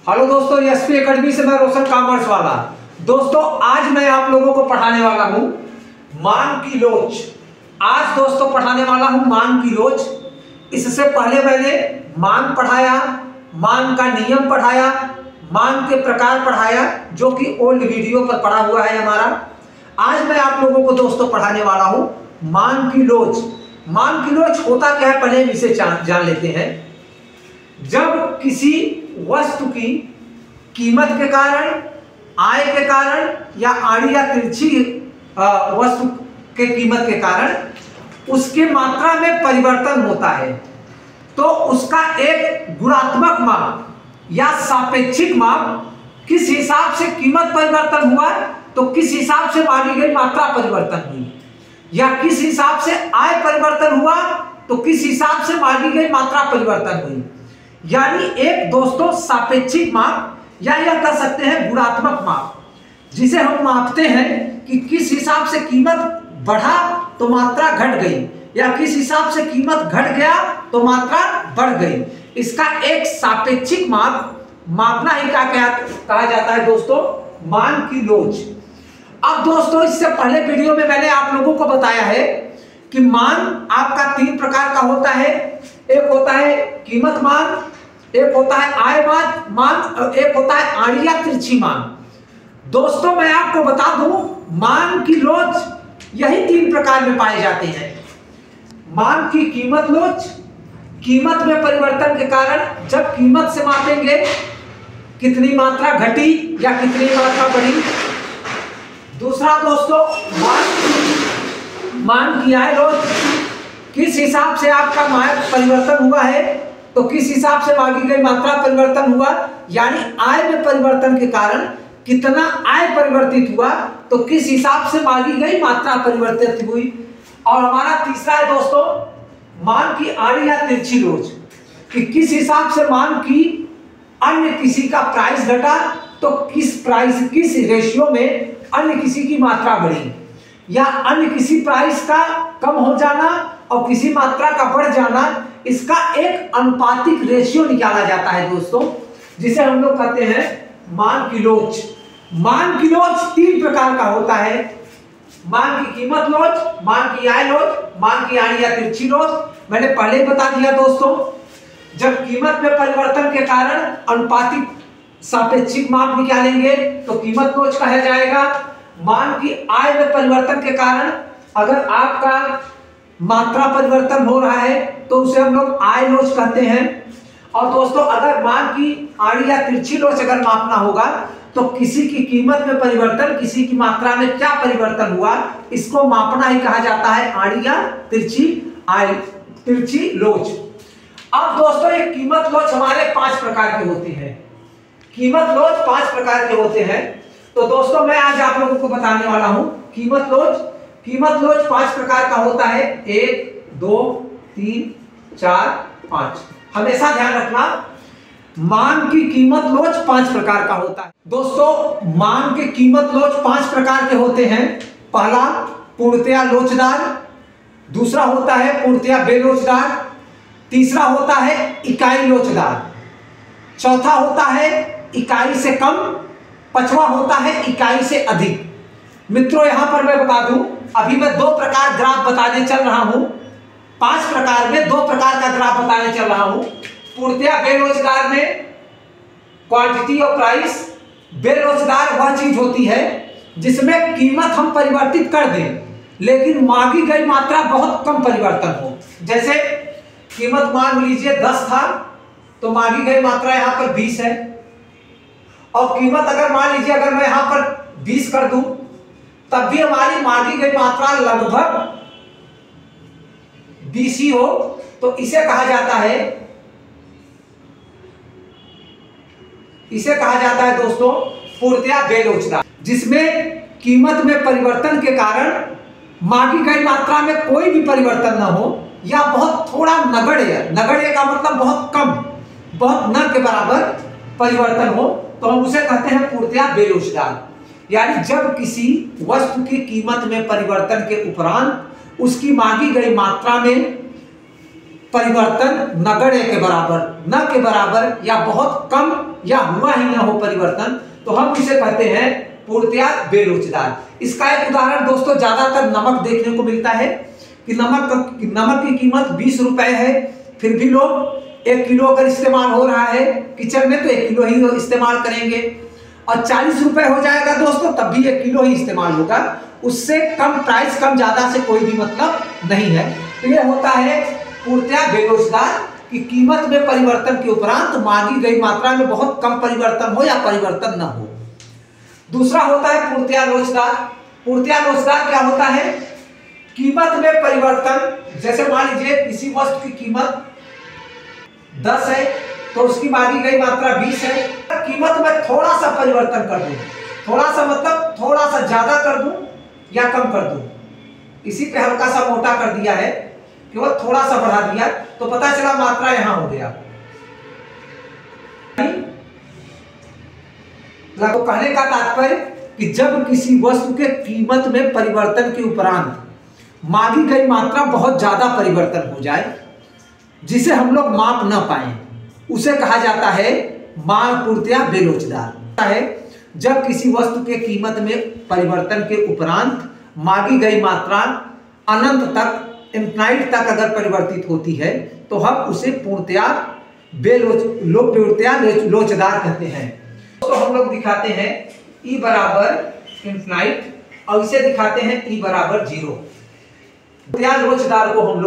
Hello दोस्तों, SP academy से मैं रोशन कॉमर्स वाला। दोस्तों आज मैं आप लोगों को पढ़ाने वाला हूं मान की लोच। आज दोस्तों पढ़ाने वाला हूं मान की लोच। इससे पहले मैंने मान पढ़ाया, मान का नियम पढ़ाया, मान के प्रकार पढ़ाया, जो कि ओल्ड वीडियो पर पढ़ा हुआ है हमारा। आज मैं आप लोगों को दोस्तों पढ़ाने वाला हूं मान की लोच। मान की लोच होता क्या है, पहले हम इसे जान लेते हैं। जब किसी वस्तु की कीमत के कारण, आय के कारण या आड़ी या तिरछी वस्तु के कीमत के कारण उसके मात्रा में परिवर्तन होता है, तो उसका एक गुणात्मक माप या सापेक्षिक माप, किस हिसाब से कीमत परिवर्तन हुआ तो किस हिसाब से मानी गई मात्रा परिवर्तन हुई, या किस हिसाब से आय परिवर्तन हुआ तो किस हिसाब से मानी गई मात्रा परिवर्तन हुई। यानी एक दोस्तों सापेक्षिक माप या यह कह सकते हैं गुणात्मक माप, जिसे हम मापते हैं कि किस हिसाब से कीमत बढ़ा तो मात्रा घट गई, या किस हिसाब से कीमत घट गया तो मात्रा बढ़ गई। इसका एक सापेक्षिक मापना ही कहा जाता है दोस्तों मान की लोच। अब दोस्तों इससे पहले वीडियो में मैंने आप लोगों को बताया है कि मान आपका तीन प्रकार का होता है। एक होता है कीमत मान, एक होता है आय मान और एक होता है आड़ी या तिरछी मान। दोस्तों मैं आपको बता दूं मान की लोच यही तीन प्रकार में पाए जाते हैं। मान की कीमत लोच, कीमत में परिवर्तन के कारण जब कीमत से मापेंगे कितनी मात्रा घटी या कितनी मात्रा बढ़ी। दूसरा दोस्तों मान की आय लोच, किस हिसाब से आपका परिवर्तन हुआ है तो किस हिसाब से मांगी गई मात्रा परिवर्तन हुआ, यानी आय में परिवर्तन के कारण कितना आय परिवर्तित हुआ तो किस हिसाब से मांगी गई मात्रा परिवर्तित हुई। और हमारा तीसरा है दोस्तों मान की आड़ी या तिरछी लोच, कि किस हिसाब से मान की अन्य किसी का प्राइस घटा तो किस रेशियो में अन्य किसी की मात्रा बढ़ी, या अन्य किसी प्राइस का कम हो जाना और किसी मात्रा का बढ़ जाना। इसका एक अनुपातिक रेशियो निकाला जाता है दोस्तों, जिसे हम लोग कहते हैं मान की लोच। मान की लोच तीन प्रकार का होता है, मान की कीमत लोच, मान की आय लोच, मान की आड़ी या तिरछी लोच। मैंने पहले ही बता दिया दोस्तों, जब कीमत में परिवर्तन के कारण अनुपातिक सापेक्षिक माप निकालेंगे तो कीमत लोच कहा जाएगा। मान की आय में परिवर्तन के कारण अगर आपका मात्रा परिवर्तन हो रहा है तो उसे हम लोग आय लोच कहते हैं। और दोस्तों अगर मान की आड़ी या तिरछी लोच अगर मापना होगा तो किसी की कीमत में परिवर्तन, किसी की मात्रा में क्या परिवर्तन हुआ, इसको मापना ही कहा जाता है आड़ी या तिरछी लोच। अब दोस्तों ये कीमत लोच हमारे 5 प्रकार के होते हैं। कीमत लोच 5 प्रकार के होते हैं। तो दोस्तों मैं आज आप लोगों को बताने वाला हूं कीमत लोच। कीमत लोच 5 प्रकार का होता है, 1, 2, 3, 4, 5। हमेशा ध्यान रखना मान की कीमत लोच 5 प्रकार का होता है। दोस्तों मान के कीमत लोच 5 प्रकार के होते हैं। पहला पूर्णतया लोचदार, दूसरा होता है पूर्णतया बेलोचदार, तीसरा होता है इकाई लोचदार, चौथा होता है इकाई से कम, पांचवा होता है इकाई से अधिक। मित्रों यहां पर मैं बता दूं, अभी मैं 2 प्रकार ग्राफ बताने चल रहा हूं। 5 प्रकार में 2 प्रकार का ग्राफ बताने चल रहा हूं। पूर्णतया बेरोजगार में क्वांटिटी और प्राइस। बेरोजगार वह चीज होती है जिसमें कीमत हम परिवर्तित कर दें लेकिन मांगी गई मात्रा बहुत कम परिवर्तन हो। जैसे कीमत मान लीजिए 10 था तो मांगी गई मात्रा यहां पर 20 है, और कीमत अगर मान लीजिए अगर मैं यहां पर 20 कर दूं तब भी हमारी मांगी गई मात्रा लगभग 20 ही हो, तो इसे कहा जाता है दोस्तों पूर्णतया बेलोचदार, जिसमें कीमत में परिवर्तन के कारण मांगी गई मात्रा में कोई भी परिवर्तन ना हो या बहुत थोड़ा नगण्य का मतलब बहुत कम, बहुत न के बराबर परिवर्तन हो, तो हम उसे कहते हैं पूर्णतया बेलोचदार। यानी जब किसी वस्तु की कीमत में परिवर्तन के उपरांत उसकी मांगी गई मात्रा में परिवर्तन नगण्य के बराबर, न के बराबर या बहुत कम या हुआ ही ना हो परिवर्तन, तो हम इसे कहते हैं पूर्णतया बेलोचदार। इसका एक उदाहरण दोस्तों ज्यादातर नमक देखने को मिलता है कि नमक की कीमत 20 रुपए है, फिर भी लोग 1 किलो अगर इस्तेमाल हो रहा है किचन में तो 1 किलो ही इस्तेमाल करेंगे, और 40 रुपए हो जाएगा दोस्तों तब भी 1 किलो ही इस्तेमाल होगा, उससे कम प्राइस कम ज्यादा से कोई भी मतलब नहीं है। तो यह होता है पूर्णतया बेलोचदार कि कीमत में परिवर्तन के उपरांत मांगी गई मात्रा में बहुत कम परिवर्तन हो या परिवर्तन न हो। दूसरा होता है पूर्णतया लोचदार। पूर्णतया लोचदार क्या होता है? कीमत में परिवर्तन, जैसे मान लीजिए किसी वस्तु की कीमत 10 है तो उसकी मांगी गई मात्रा 20 है, कीमत में थोड़ा सा परिवर्तन कर दूं, थोड़ा सा मतलब थोड़ा सा ज्यादा कर दूं या कम कर दूं, इसी पे हल्का सा मोटा कर दिया है, केवल थोड़ा सा बढ़ा दिया तो पता चला मात्रा यहां हो गया। तो कहने का तात्पर्य कि जब किसी वस्तु के कीमत में परिवर्तन के उपरांत मांगी गई मात्रा बहुत ज्यादा परिवर्तन हो जाए जिसे हम लोग माप न पाए, उसे कहा जाता है पूर्णतया बेलोचदार है। जब किसी वस्तु के कीमत में परिवर्तन के उपरांत मांगी गई मात्रा अनंत तक, इनफाइनाइट तक अगर परिवर्तित होती है तो हम उसे पूर्णतया लोचदार कहते हैं। तो हम लोग दिखाते हैं E बराबर इनफाइनाइट और इसे दिखाते हैं E बराबर 0। पूर्णतया लोचदार को हम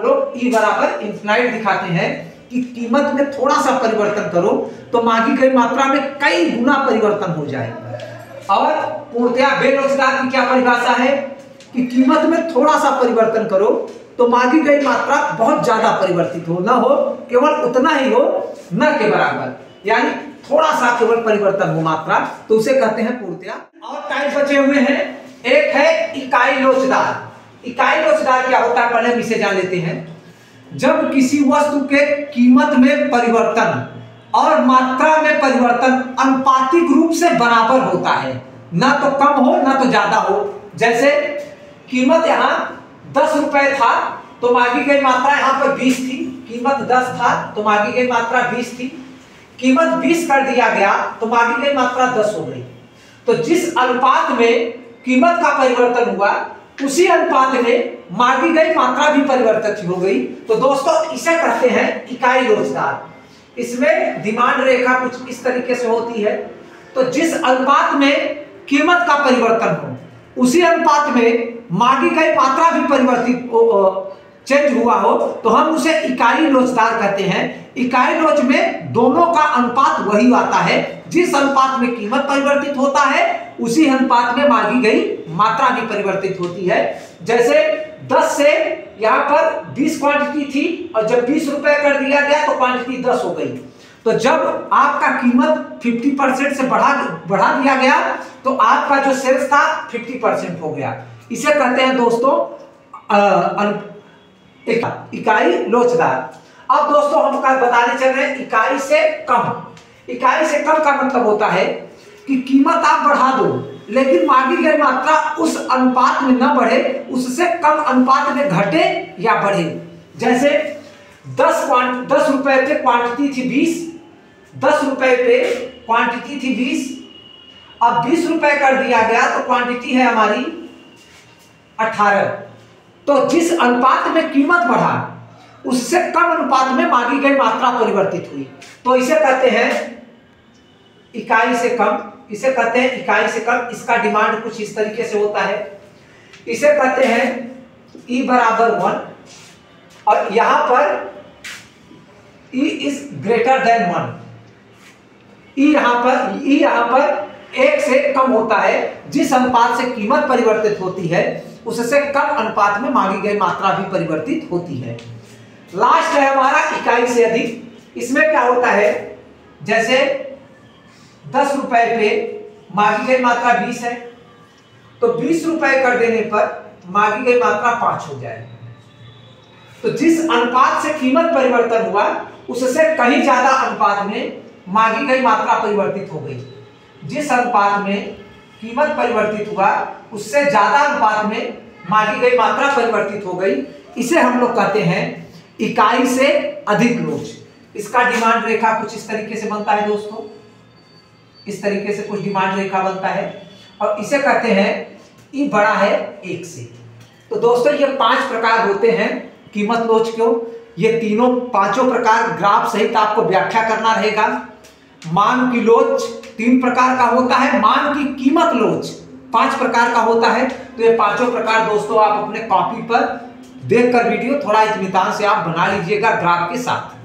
लोग E बराबर इनफाइनाइट दिखाते हैं कि कीमत में थोड़ा सा परिवर्तन करो तो मांगी गई मात्रा में कई गुना परिवर्तन हो जाए। और पूर्णतया बेलोचदार की क्या परिभाषा है कि कीमत में थोड़ा सा परिवर्तन करो तो मांगी गई मात्रा बहुत ज्यादा परिवर्तित हो, ना हो केवल उतना ही हो, न के बराबर, यानी थोड़ा सा केवल परिवर्तन हो मात्रा, तो उसे कहते हैं पूर्णतया। और टाइप बचे हुए हैं, एक है इकाई लोचदार। इकाई लोचदार क्या होता है पहले हम इसे जान लेते हैं। जब किसी वस्तु के कीमत में परिवर्तन और मात्रा में परिवर्तन अनुपातिक रूप से बराबर होता है, ना तो कम हो ना तो ज्यादा हो। जैसे कीमत यहाँ 10 रुपए था तो मांगी गई मात्रा यहाँ पर 20 थी, कीमत 10 था तो मांगी गई मात्रा 20 थी, कीमत 20 कर दिया गया तो मांगी गई मात्रा 10 हो गई। तो जिस अनुपात में कीमत का परिवर्तन हुआ उसी अनुपात में मांगी गई मात्रा भी परिवर्तित हो गई। तो दोस्तों इसे कहते हैं इकाई लोचदार। इसमें डिमांड रेखा कुछ इस तरीके से होती है। तो जिस अनुपात में कीमत का परिवर्तन हो उसी अनुपात में मांगी गई मात्रा भी परिवर्तित चेंज हुआ हो तो हम उसे इकाई लोचदार कहते हैं। इकाई लोच में दोनों का अनुपात वही आता है, जिस अनुपात में कीमत परिवर्तित होता है उसी अनुपात में मांगी गई मात्रा भी परिवर्तित होती है। जैसे 10 से यहाँ पर 20 क्वांटिटी थी और जब 20 रुपए कर दिया गया तो क्वांटिटी 10 हो गई। तो जब आपका कीमत 50% से बढ़ा दिया गया तो आपका जो सेल्स था 50% हो गया। इसे कहते हैं दोस्तों इकाई लोचदार। अब दोस्तों हम बताने चल रहे हैं इकाई से कम। इकाई से कम का मतलब होता है कि कीमत आप बढ़ा दो लेकिन मांगी गई मात्रा उस अनुपात में न बढ़े, उससे कम अनुपात में घटे या बढ़े। जैसे 10 रुपए पे क्वांटिटी थी 20, 10 रुपए पे क्वांटिटी थी 20, अब 20 रुपए कर दिया गया तो क्वांटिटी है हमारी 18। तो जिस अनुपात में कीमत बढ़ा उससे कम अनुपात में मांगी गई मात्रा परिवर्तित हुई, तो इसे कहते हैं इकाई से कम। इसे कहते हैं इकाई से कम। इसका डिमांड कुछ इस तरीके से होता है। इसे कहते हैं E बराबर 1 और यहां पर E is greater than 1। E यहां पर 1 से कम होता है। जिस अनुपात से कीमत परिवर्तित होती है उससे कम अनुपात में मांगी गई मात्रा भी परिवर्तित होती है। लास्ट है हमारा इकाई से अधिक। इसमें क्या होता है, जैसे 10 रुपए पे मांगी गई मात्रा 20 है तो 20 रुपए कर देने पर मांगी गई मात्रा 5 हो जाए। तो जिस अनुपात से कीमत परिवर्तन हुआ उससे कहीं ज्यादा अनुपात में मांगी गई मात्रा परिवर्तित हो गई। जिस अनुपात में कीमत परिवर्तित हुआ उससे ज्यादा अनुपात में मांगी गई मात्रा परिवर्तित हो गई। इसे हम लोग कहते हैं इकाई से अधिक लोच। इसका डिमांड रेखा कुछ इस तरीके से बनता है दोस्तों, इस तरीके से कुछ डिमांड रेखा बनता है और इसे कहते हैं ई बड़ा है 1 से। तो दोस्तों ये 5 प्रकार होते हैं कीमत लोच को। ये तीनों पांचों प्रकार ग्राफ सहित आपको व्याख्या करना रहेगा। मान की लोच 3 प्रकार का होता है, मान की कीमत लोच 5 प्रकार का होता है। तो ये पांचों प्रकार दोस्तों आप अपने कॉपी पर देखकर वीडियो थोड़ा इत्मीनान से आप बना लीजिएगा ग्राफ के साथ।